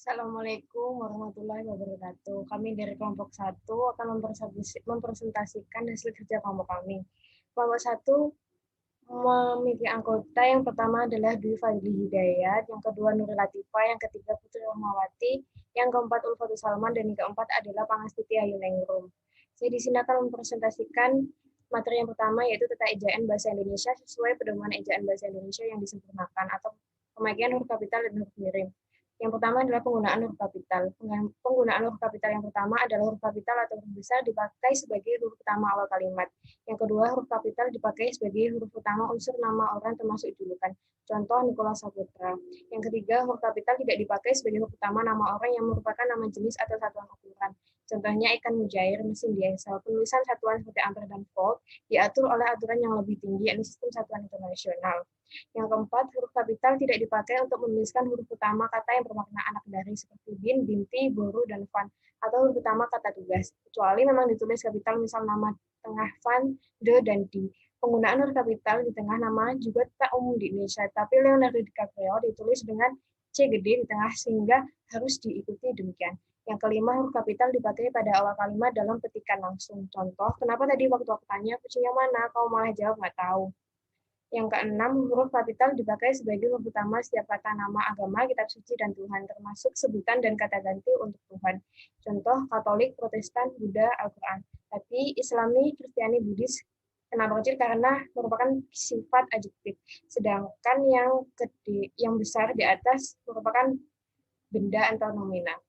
Assalamualaikum warahmatullahi wabarakatuh. Kami dari kelompok satu akan mempresentasikan hasil kerja kelompok kami. Kelompok satu memiliki anggota yang pertama adalah Dwi Fadli Hidayat, yang kedua Nurul Latifah, yang ketiga Putri Rahmawati, yang keempat Ulfatul Salman, dan yang keempat adalah Pangastiti Ayunengrum. Saya di sini akan mempresentasikan materi yang pertama, yaitu tentang ejaan bahasa Indonesia sesuai pedoman ejaan bahasa Indonesia yang disempurnakan atau pemakaian huruf kapital dan huruf miring. Yang pertama adalah penggunaan huruf kapital. Penggunaan huruf kapital yang pertama adalah huruf kapital atau huruf besar dipakai sebagai huruf utama awal kalimat. Yang kedua, huruf kapital dipakai sebagai huruf utama unsur nama orang termasuk julukan. Contoh, Nicholas Saputra. Yang ketiga, huruf kapital tidak dipakai sebagai huruf utama nama orang yang merupakan nama jenis atau satuan ukuran. Contohnya, ikan mujair, mesin di Excel. Penulisan satuan seperti ampere dan volt diatur oleh aturan yang lebih tinggi, yakni sistem satuan internasional. Yang keempat, huruf kapital tidak dipakai untuk menuliskan huruf utama kata yang bermakna anak dari seperti bin, binti, boru, dan van, atau huruf utama kata tugas, kecuali memang ditulis kapital misal nama tengah van, de, dan di. Penggunaan huruf kapital di tengah nama juga tak umum di Indonesia, tapi Leonardo DiCaprio ditulis dengan C gede di tengah sehingga harus diikuti demikian. Yang kelima, huruf kapital dipakai pada awal kalimat dalam petikan langsung. Contoh, kenapa tadi waktu aku tanya kucing yang mana, kau malah jawab nggak tahu. Yang keenam, huruf kapital dipakai sebagai huruf utama setiap kata nama agama, kitab suci, dan Tuhan, termasuk sebutan dan kata ganti untuk Tuhan. Contoh, Katolik, Protestan, Buddha, Al-Quran. Tapi Islami, Kristiani, Buddhis kenapa kecil karena merupakan sifat adjektif. Sedangkan yang besar di atas merupakan benda atau nominal.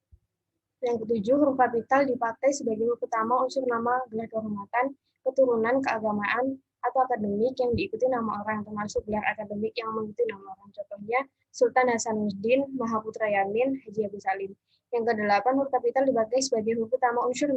Yang ketujuh, huruf kapital dipakai sebagai huruf utama unsur nama, gelar kehormatan, keturunan, keagamaan, atau akademik yang diikuti nama orang, termasuk gelar akademik yang mengikuti nama orang. Contohnya, Sultan Hasanuddin, Mahaputra Yamin, Haji Agus Salim. Yang kedelapan, huruf kapital dipakai sebagai huruf utama unsur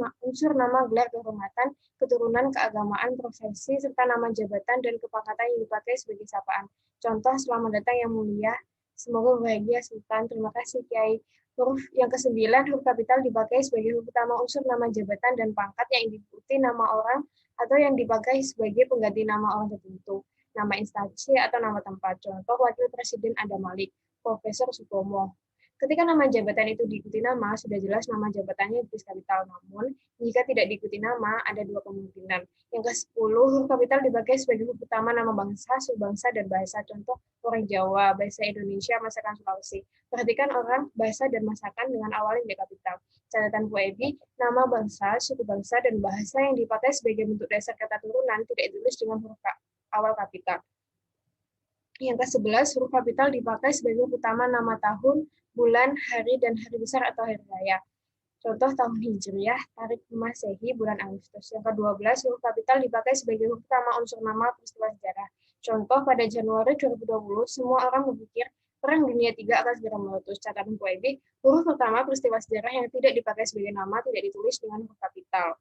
nama, gelar kehormatan, keturunan, keagamaan, profesi, serta nama jabatan dan kepangkatan yang dipakai sebagai sapaan. Contoh, selamat datang yang mulia, semoga bahagia Sultan, terima kasih Kiai. Huruf yang kesembilan, huruf kapital dipakai sebagai huruf utama unsur nama jabatan dan pangkat yang diikuti nama orang atau yang dipakai sebagai pengganti nama orang tertentu, nama instansi atau nama tempat. Contoh, Wakil Presiden Adam Malik, Profesor Supomo. Ketika nama jabatan itu diikuti nama, sudah jelas nama jabatannya ditulis kapital. Namun, jika tidak diikuti nama, ada dua kemungkinan. Yang ke-10, huruf kapital dipakai sebagai huruf utama nama bangsa, subbangsa, dan bahasa. Contoh, orang Jawa, bahasa Indonesia, masakan Sulawesi. Perhatikan orang, bahasa, dan masakan dengan awal yang kapital. Catatan Puebi, nama bangsa, suku bangsa, dan bahasa yang dipakai sebagai bentuk dasar kata turunan tidak ditulis dengan huruf awal kapital. Yang ke-11, huruf kapital dipakai sebagai huruf utama nama tahun, bulan, hari, dan hari besar atau hari raya. Contoh, tahun Hijriah, Tarik Masehi, bulan Agustus. Yang ke-12, huruf kapital dipakai sebagai huruf utama unsur nama peristiwa sejarah. Contoh, pada Januari 2020, semua orang berpikir Perang Dunia III akan segera meletus. Catatan Puebi, huruf utama peristiwa sejarah yang tidak dipakai sebagai nama tidak ditulis dengan huruf kapital.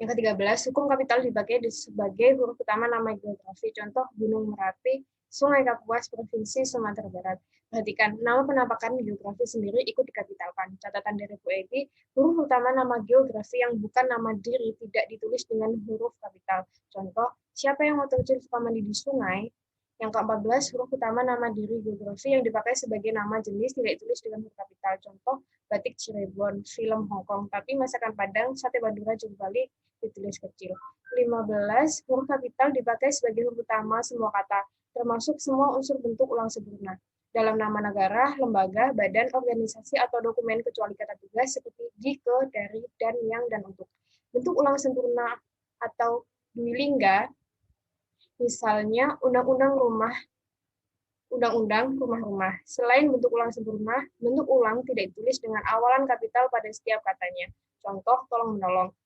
Yang ke-13, hukum kapital dipakai sebagai huruf utama nama geografi. Contoh, Gunung Merapi, Sungai Kapuas, Provinsi Sumatera Barat. Perhatikan, nama penampakan geografi sendiri ikut dikapitalkan. Catatan dari Puebi, huruf utama nama geografi yang bukan nama diri tidak ditulis dengan huruf kapital. Contoh, siapa yang waktu kecil suka mandi di sungai? Yang ke-14, huruf utama nama diri geografi yang dipakai sebagai nama jenis tidak ditulis dengan huruf kapital. Contoh, batik Cirebon, film Hongkong, tapi masakan Padang, sate Madura, Jawa Bali ditulis kecil. 15, huruf kapital dipakai sebagai huruf utama semua kata, termasuk semua unsur bentuk ulang sempurna. Dalam nama negara, lembaga, badan, organisasi, atau dokumen kecuali kata tugas seperti di, ke, dari, dan, yang, dan untuk. Bentuk ulang sempurna atau dwilingga, misalnya undang-undang rumah-rumah. Selain bentuk ulang sempurna, bentuk ulang tidak ditulis dengan awalan kapital pada setiap katanya. Contoh, tolong menolong.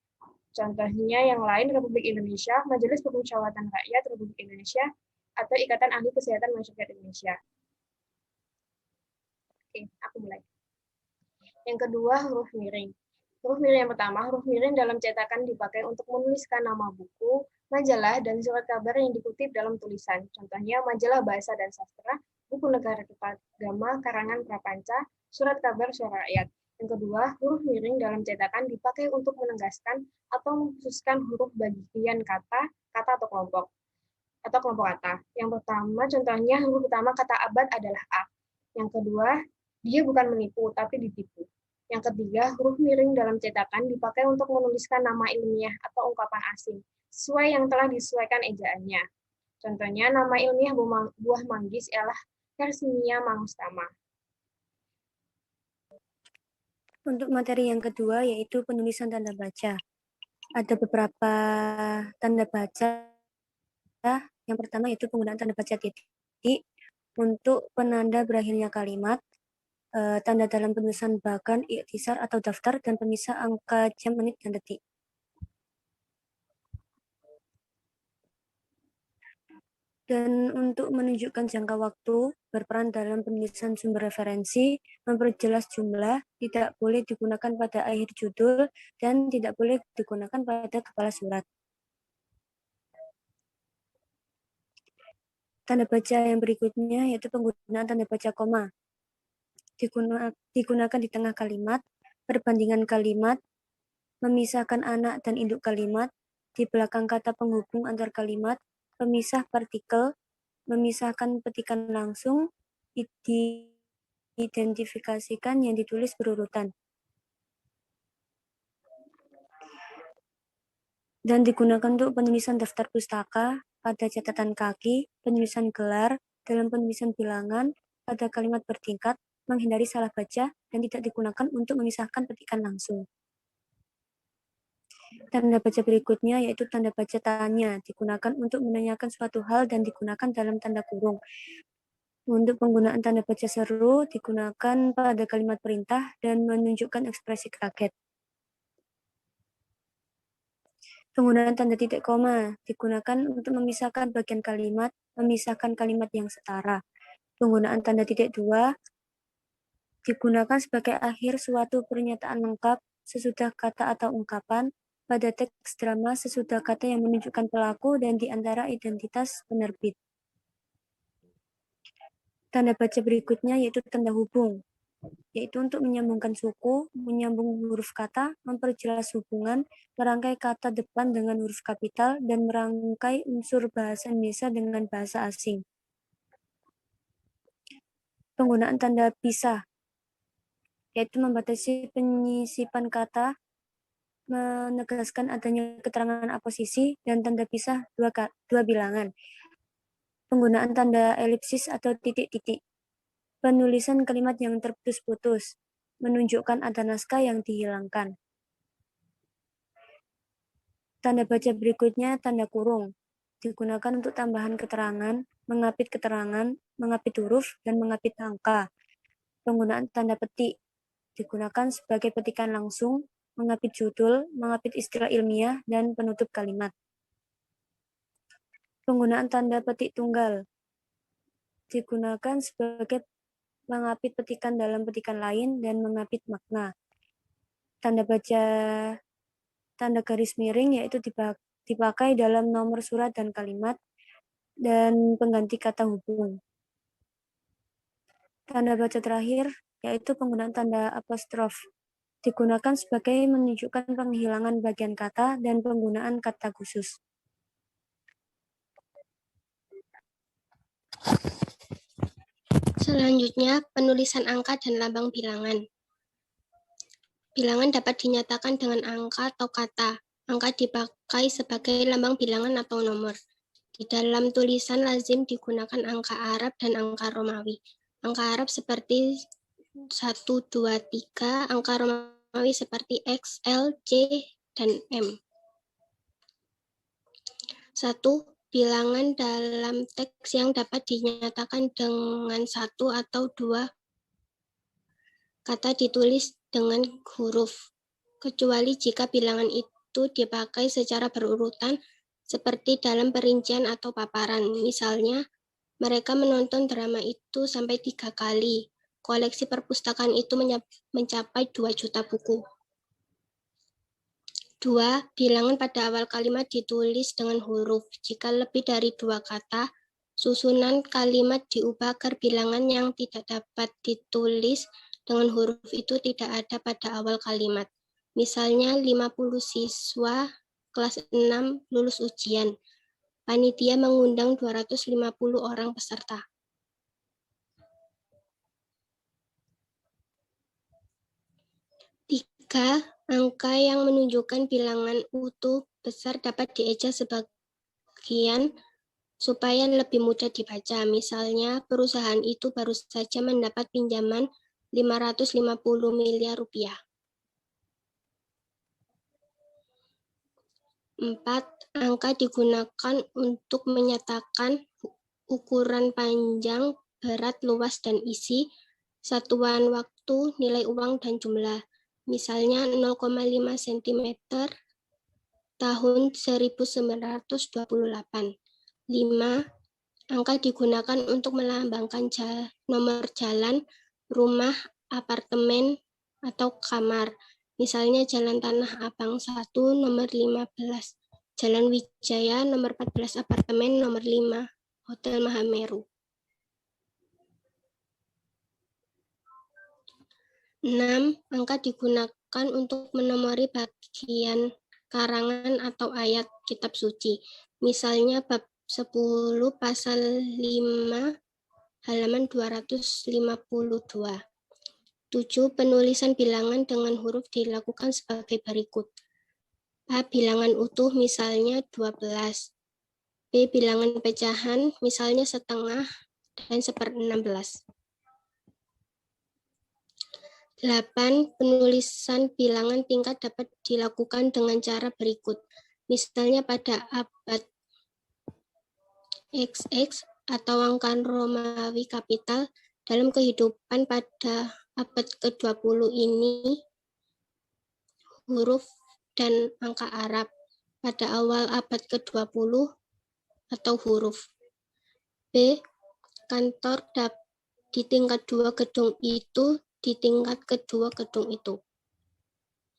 Contohnya yang lain, Republik Indonesia, Majelis Permusyawaratan Rakyat Republik Indonesia, atau Ikatan Ahli Kesehatan Masyarakat Indonesia. Oke, aku mulai. Yang kedua, huruf miring. Huruf miring yang pertama, huruf miring dalam cetakan dipakai untuk menuliskan nama buku, majalah, dan surat kabar yang dikutip dalam tulisan. Contohnya, majalah Bahasa dan Sastra, buku Negara Agama, karangan Prapanca, surat kabar Suara Rakyat. Yang kedua, huruf miring dalam cetakan dipakai untuk menegaskan atau mengkhususkan huruf bagian kata atau kelompok kata. Yang pertama, contohnya huruf utama kata abad adalah A. Yang kedua, Dia bukan menipu, tapi ditipu. Yang ketiga, huruf miring dalam cetakan dipakai untuk menuliskan nama ilmiah atau ungkapan asing, sesuai yang telah disesuaikan ejaannya. Contohnya, nama ilmiah buah manggis ialah Yersinia mangostama. Untuk materi yang kedua yaitu penulisan tanda baca. Ada beberapa tanda baca. Yang pertama yaitu penggunaan tanda baca titik untuk penanda berakhirnya kalimat, tanda dalam penulisan bahkan, ikhtisar atau daftar, dan pemisah angka jam, menit, dan detik. Dan untuk menunjukkan jangka waktu, berperan dalam penulisan sumber referensi, memperjelas jumlah, tidak boleh digunakan pada akhir judul, dan tidak boleh digunakan pada kepala surat. Tanda baca yang berikutnya yaitu penggunaan tanda baca koma. Digunakan di tengah kalimat, perbandingan kalimat, memisahkan anak dan induk kalimat, di belakang kata penghubung antar kalimat, pemisah partikel, memisahkan petikan langsung, diidentifikasikan yang ditulis berurutan. Dan digunakan untuk penulisan daftar pustaka, pada catatan kaki, penulisan gelar, dalam penulisan bilangan, pada kalimat bertingkat, menghindari salah baca, dan tidak digunakan untuk memisahkan petikan langsung. Tanda baca berikutnya yaitu tanda baca tanya, digunakan untuk menanyakan suatu hal dan digunakan dalam tanda kurung. Untuk penggunaan tanda baca seru digunakan pada kalimat perintah dan menunjukkan ekspresi kaget. Penggunaan tanda titik koma digunakan untuk memisahkan bagian kalimat, memisahkan kalimat yang setara. Penggunaan tanda titik dua digunakan sebagai akhir suatu pernyataan lengkap sesudah kata atau ungkapan, pada teks drama sesudah kata yang menunjukkan pelaku dan di antara identitas penerbit. Tanda baca berikutnya yaitu tanda hubung, yaitu untuk menyambungkan suku, menyambung huruf kata, memperjelas hubungan, merangkai kata depan dengan huruf kapital, dan merangkai unsur bahasa Indonesia dengan bahasa asing. Penggunaan tanda pisah, yaitu membatasi penyisipan kata, menegaskan adanya keterangan aposisi, dan tanda pisah dua bilangan. Penggunaan tanda elipsis atau titik-titik. Penulisan kalimat yang terputus-putus, menunjukkan ada naskah yang dihilangkan. Tanda baca berikutnya tanda kurung. Digunakan untuk tambahan keterangan, mengapit huruf, dan mengapit angka. Penggunaan tanda petik. Digunakan sebagai petikan langsung, mengapit judul, mengapit istilah ilmiah, dan penutup kalimat. Penggunaan tanda petik tunggal. Digunakan sebagai mengapit petikan dalam petikan lain dan mengapit makna. Tanda baca tanda garis miring yaitu dipakai dalam nomor surat dan kalimat dan pengganti kata hubung. Tanda baca terakhir yaitu penggunaan tanda apostrof. Digunakan sebagai menunjukkan penghilangan bagian kata dan penggunaan kata khusus. Selanjutnya, penulisan angka dan lambang bilangan. Bilangan dapat dinyatakan dengan angka atau kata. Angka dipakai sebagai lambang bilangan atau nomor. Di dalam tulisan lazim digunakan angka Arab dan angka Romawi. Angka Arab seperti 1, 2, 3, angka Romawi seperti X, L, C, dan M. 1. Bilangan dalam teks yang dapat dinyatakan dengan 1 atau 2 kata ditulis dengan huruf, kecuali jika bilangan itu dipakai secara berurutan seperti dalam perincian atau paparan. Misalnya, mereka menonton drama itu sampai 3 kali. Koleksi perpustakaan itu mencapai 2 juta buku. 2. Bilangan pada awal kalimat ditulis dengan huruf. Jika lebih dari 2 kata, susunan kalimat diubah agar bilangan yang tidak dapat ditulis dengan huruf itu tidak ada pada awal kalimat. Misalnya 50 siswa kelas 6 lulus ujian. Panitia mengundang 250 orang peserta. 3. Angka yang menunjukkan bilangan utuh besar dapat dieja sebagian supaya lebih mudah dibaca. Misalnya, perusahaan itu baru saja mendapat pinjaman 550 miliar rupiah. 4. Angka digunakan untuk menyatakan ukuran panjang, berat, luas, dan isi, satuan waktu, nilai uang, dan jumlah. Misalnya 0,5 cm tahun 1928. 5. Angka digunakan untuk melambangkan nomor jalan, rumah, apartemen, atau kamar. Misalnya Jalan Tanah Abang 1, nomor 15. Jalan Wijaya, nomor 14, apartemen, nomor 5, Hotel Mahameru. 6. Angka digunakan untuk menomori bagian karangan atau ayat kitab suci. Misalnya bab 10 pasal 5 halaman 252. 7. Penulisan bilangan dengan huruf dilakukan sebagai berikut. A. Bilangan utuh misalnya 12. B. Bilangan pecahan misalnya setengah dan 1/16. 8. Penulisan bilangan tingkat dapat dilakukan dengan cara berikut. Misalnya pada abad XX atau angka Romawi kapital dalam kehidupan pada abad ke-20 ini huruf dan angka Arab. Pada awal abad ke-20 atau huruf. B. Kantor di tingkat 2 gedung itu di tingkat kedua gedung itu.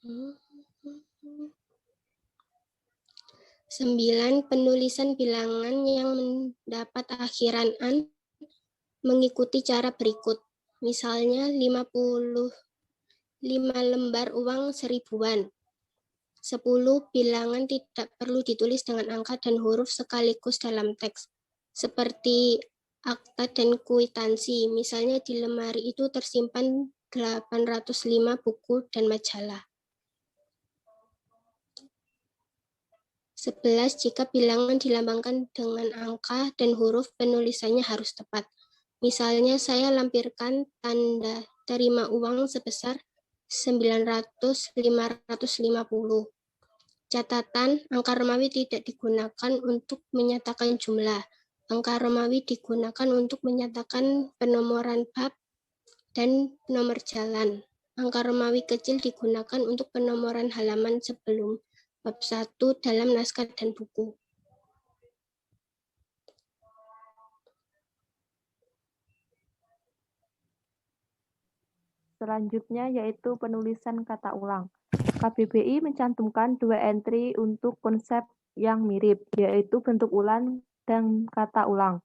9. Penulisan bilangan yang mendapat akhiran an mengikuti cara berikut. Misalnya 55 lembar uang 1000-an. 10. Bilangan tidak perlu ditulis dengan angka dan huruf sekaligus dalam teks. Seperti akta dan kwitansi. Misalnya di lemari itu tersimpan 805 buku dan majalah. 11. Jika bilangan dilambangkan dengan angka dan huruf, penulisannya harus tepat. Misalnya saya lampirkan tanda terima uang sebesar 900-550. Catatan, angka Romawi tidak digunakan untuk menyatakan jumlah. Angka Romawi digunakan untuk menyatakan penomoran bab dan nomor jalan. Angka Romawi kecil digunakan untuk penomoran halaman sebelum bab 1 dalam naskah dan buku. Selanjutnya yaitu penulisan kata ulang. KBBI mencantumkan 2 entry untuk konsep yang mirip, yaitu bentuk ulang dan kata ulang.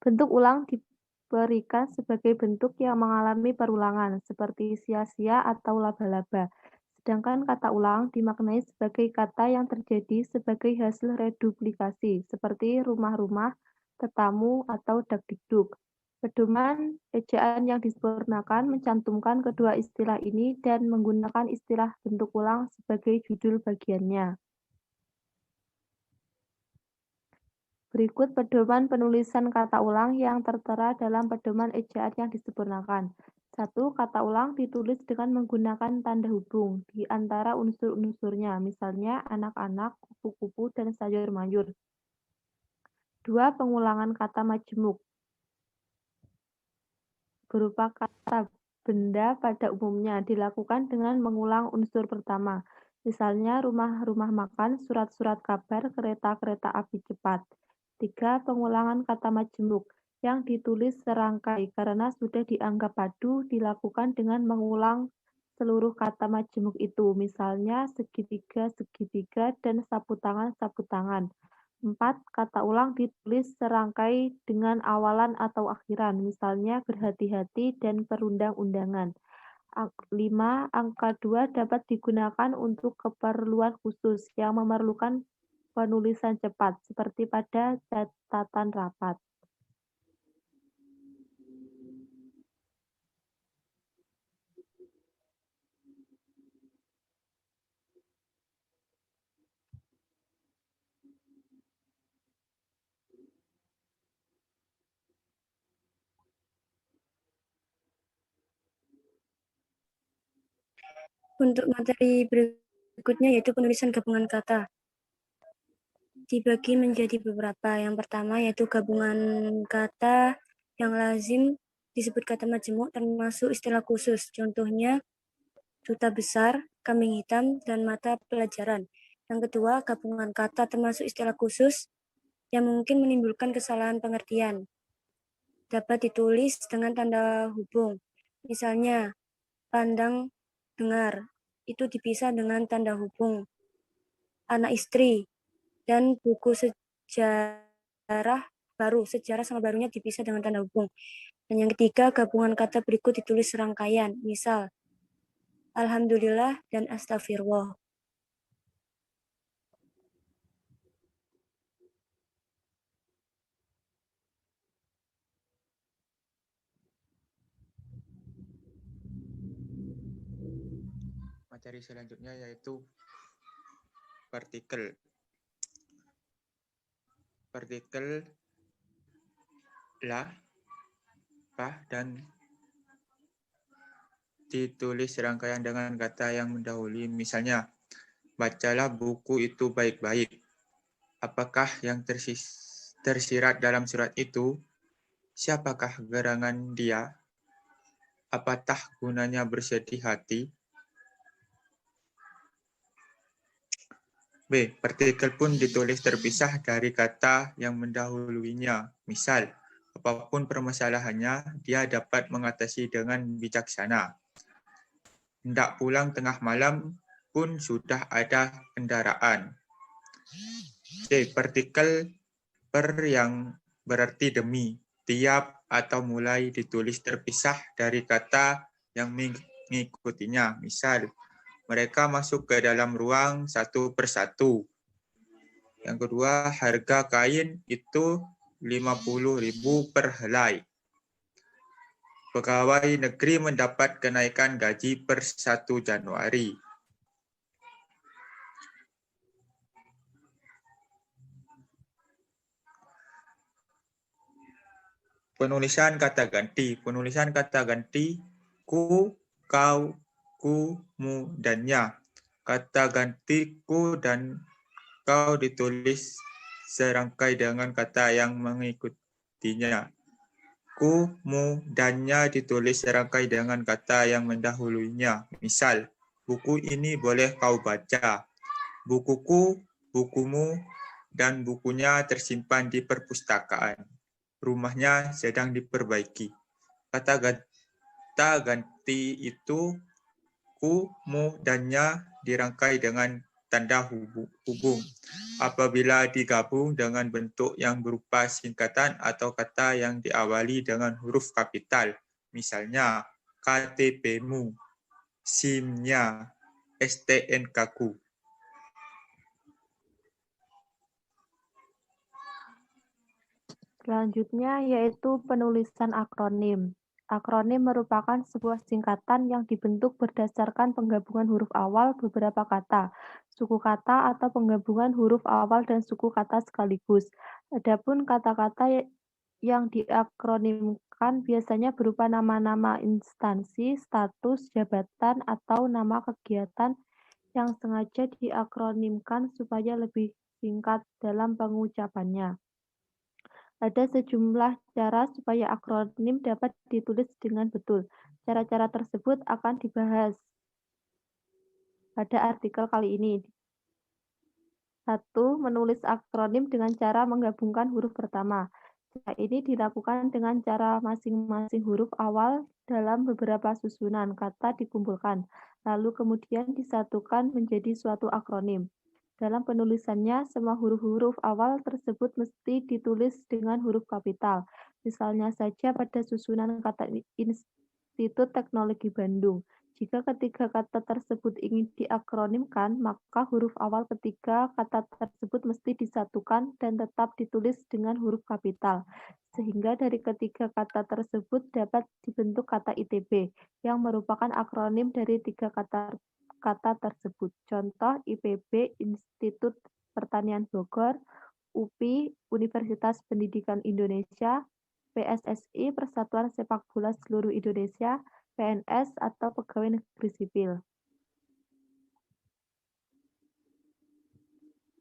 Bentuk ulang diberikan sebagai bentuk yang mengalami perulangan, seperti sia-sia atau laba-laba. Sedangkan kata ulang dimaknai sebagai kata yang terjadi sebagai hasil reduplikasi, seperti rumah-rumah, tetamu, atau dak-dikduk. Pedoman ejaan yang disempurnakan mencantumkan kedua istilah ini dan menggunakan istilah bentuk ulang sebagai judul bagiannya. Berikut pedoman penulisan kata ulang yang tertera dalam pedoman ejaan yang disempurnakan. 1. Kata ulang ditulis dengan menggunakan tanda hubung di antara unsur-unsurnya, misalnya anak-anak, kupu-kupu, dan sayur-mayur. 2. Pengulangan kata majemuk berupa kata benda pada umumnya dilakukan dengan mengulang unsur pertama, misalnya rumah-rumah makan, surat-surat kabar, kereta-kereta api cepat. 3. Pengulangan kata majemuk yang ditulis serangkai karena sudah dianggap padu dilakukan dengan mengulang seluruh kata majemuk itu, misalnya segitiga, dan sapu tangan. 4. Kata ulang ditulis serangkai dengan awalan atau akhiran, misalnya berhati-hati dan perundang-undangan. 5. Angka 2 dapat digunakan untuk keperluan khusus yang memerlukan penulisan cepat, seperti pada catatan rapat. Untuk materi berikutnya yaitu penulisan gabungan kata. Dibagi menjadi beberapa. Yang pertama yaitu gabungan kata yang lazim disebut kata majemuk termasuk istilah khusus. Contohnya duta besar, kambing hitam, dan mata pelajaran. Yang kedua, gabungan kata termasuk istilah khusus yang mungkin menimbulkan kesalahan pengertian. Dapat ditulis dengan tanda hubung. Misalnya, pandang, dengar. Itu dipisah dengan tanda hubung. Anak istri dan buku sejarah baru. Sejarah sama barunya dipisah dengan tanda hubung. Dan yang ketiga, gabungan kata berikut ditulis serangkaian. Misal, alhamdulillah dan astagfirullah. Materi selanjutnya yaitu partikel. Partikel la, bah, dan ditulis serangkaian dengan kata yang mendahului. Misalnya, bacalah buku itu baik-baik. Apakah yang tersirat dalam surat itu? Siapakah gerangan dia? Apatah gunanya bersedih hati? B. Partikel pun ditulis terpisah dari kata yang mendahuluinya. Misal, apapun permasalahannya, dia dapat mengatasi dengan bijaksana. Hendak pulang tengah malam pun sudah ada kendaraan. C. Partikel per yang berarti demi, tiap, atau mulai ditulis terpisah dari kata yang mengikutinya. Misal, mereka masuk ke dalam ruang satu persatu. Yang kedua, harga kain itu 50.000 per helai. Pegawai negeri mendapat kenaikan gaji per 1 Januari. Penulisan kata ganti. Penulisan kata ganti ku, kau, ku, mu, dan nya. Kata ganti ku dan kau ditulis serangkai dengan kata yang mengikutinya. Ku, mu, dan nya ditulis serangkai dengan kata yang mendahulunya. Misal, buku ini boleh kau baca. Bukuku, bukumu, dan bukunya tersimpan di perpustakaan. Rumahnya sedang diperbaiki. Kata ganti itu ku, mu, dan nya dirangkai dengan tanda hubung. Apabila digabung dengan bentuk yang berupa singkatan atau kata yang diawali dengan huruf kapital. Misalnya, KTP-mu, SIM-nya, STNK-ku. Selanjutnya yaitu penulisan akronim. Akronim merupakan sebuah singkatan yang dibentuk berdasarkan penggabungan huruf awal beberapa kata, suku kata, atau penggabungan huruf awal dan suku kata sekaligus. Adapun kata-kata yang diakronimkan biasanya berupa nama-nama instansi, status, jabatan, atau nama kegiatan yang sengaja diakronimkan supaya lebih singkat dalam pengucapannya. Ada sejumlah cara supaya akronim dapat ditulis dengan betul. Cara-cara tersebut akan dibahas pada artikel kali ini. 1. Menulis akronim dengan cara menggabungkan huruf pertama. Cara ini dilakukan dengan cara masing-masing huruf awal dalam beberapa susunan kata dikumpulkan, lalu kemudian disatukan menjadi suatu akronim. Dalam penulisannya, semua huruf-huruf awal tersebut mesti ditulis dengan huruf kapital. Misalnya saja pada susunan kata Institut Teknologi Bandung. Jika ketiga kata tersebut ingin diakronimkan, maka huruf awal ketiga kata tersebut mesti disatukan dan tetap ditulis dengan huruf kapital. Sehingga dari ketiga kata tersebut dapat dibentuk kata ITB, yang merupakan akronim dari tiga kata tersebut. Contoh IPB, Institut Pertanian Bogor, UPI, Universitas Pendidikan Indonesia, PSSI, Persatuan Sepak Bola Seluruh Indonesia, PNS, atau Pegawai Negeri Sipil.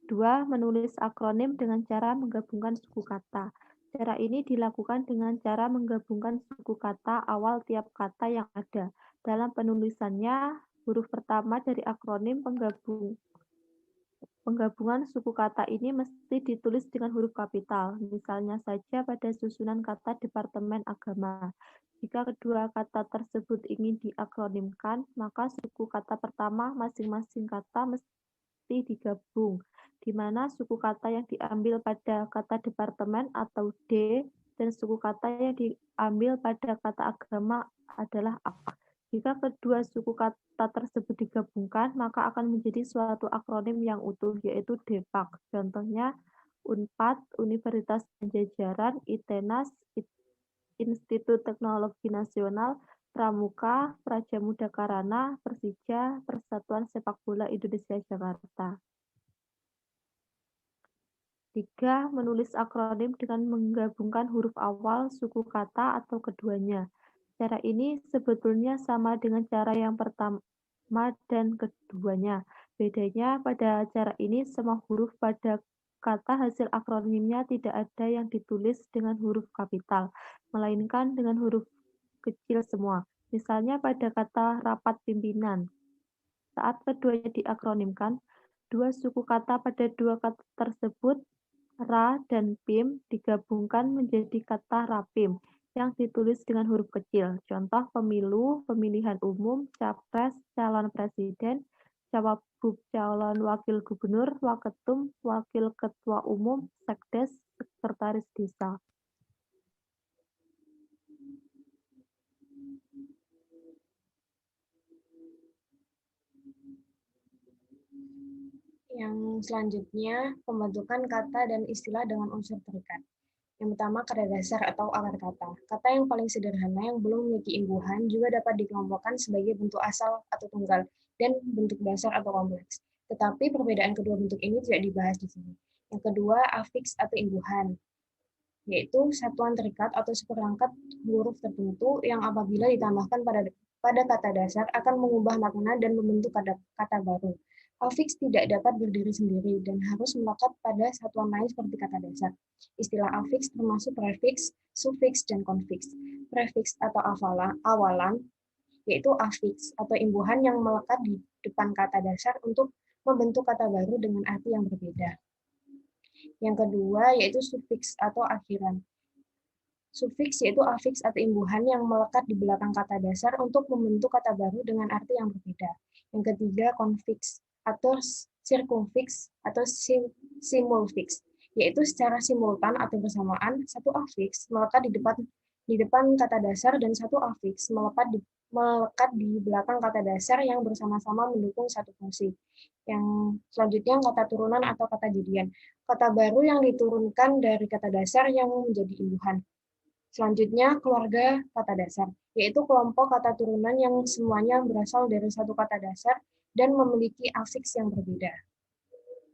kedua, menulis akronim dengan cara menggabungkan suku kata. Cara ini dilakukan dengan cara menggabungkan suku kata awal tiap kata yang ada. Dalam penulisannya, huruf pertama dari akronim penggabungan suku kata ini mesti ditulis dengan huruf kapital. Misalnya saja pada susunan kata Departemen Agama. Jika kedua kata tersebut ingin diakronimkan, maka suku kata pertama masing-masing kata mesti digabung, di mana suku kata yang diambil pada kata departemen atau D dan suku kata yang diambil pada kata agama adalah A. Jika kedua suku kata tersebut digabungkan, maka akan menjadi suatu akronim yang utuh, yaitu DEPAK. Contohnya, UNPAD, Universitas Pajajaran, ITENAS, Institut Teknologi Nasional, Pramuka, Prajamuda Karana, Persija, Persatuan Sepak Bola Indonesia Jakarta. 3. Menulis akronim dengan menggabungkan huruf awal suku kata atau keduanya. Cara ini sebetulnya sama dengan cara yang pertama dan keduanya. Bedanya pada cara ini semua huruf pada kata hasil akronimnya tidak ada yang ditulis dengan huruf kapital, melainkan dengan huruf kecil semua. Misalnya pada kata rapat pimpinan. Saat keduanya diakronimkan, dua suku kata pada dua kata tersebut, ra dan pim, digabungkan menjadi kata rapim yang ditulis dengan huruf kecil. Contoh pemilu, pemilihan umum, capres, calon presiden, cawagup, calon wakil gubernur, waketum, wakil ketua umum, sekdes, sekretaris desa. Yang selanjutnya, pembentukan kata dan istilah dengan unsur terikat. Yang pertama, kata dasar atau akar kata. Kata yang paling sederhana yang belum memiliki imbuhan juga dapat dikelompokkan sebagai bentuk asal atau tunggal dan bentuk dasar atau kompleks. Tetapi perbedaan kedua bentuk ini tidak dibahas di sini. Yang kedua, afiks atau imbuhan, yaitu satuan terikat atau seperangkat huruf tertentu yang apabila ditambahkan pada kata dasar akan mengubah makna dan membentuk kata baru. Afiks tidak dapat berdiri sendiri dan harus melekat pada satuan lain seperti kata dasar. Istilah afiks termasuk prefiks, sufiks, dan konfiks. Prefiks atau awalan, yaitu afiks atau imbuhan yang melekat di depan kata dasar untuk membentuk kata baru dengan arti yang berbeda. Yang kedua yaitu sufiks atau akhiran. Sufiks yaitu afiks atau imbuhan yang melekat di belakang kata dasar untuk membentuk kata baru dengan arti yang berbeda. Yang ketiga konfiks atau sirkumfiks atau simulfiks, yaitu secara simultan atau bersamaan satu afiks melekat di depan kata dasar dan satu afiks melekat di belakang kata dasar yang bersama-sama mendukung satu fungsi. Yang selanjutnya kata turunan atau kata jadian. Kata baru yang diturunkan dari kata dasar yang menjadi imbuhan. Selanjutnya keluarga kata dasar, yaitu kelompok kata turunan yang semuanya berasal dari satu kata dasar dan memiliki afiks yang berbeda.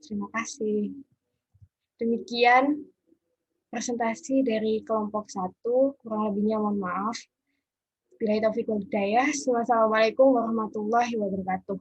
Terima kasih. Demikian presentasi dari kelompok 1, kurang lebihnya mohon maaf. Billahi taufiq wal hidayah. Wassalamualaikum warahmatullahi wabarakatuh.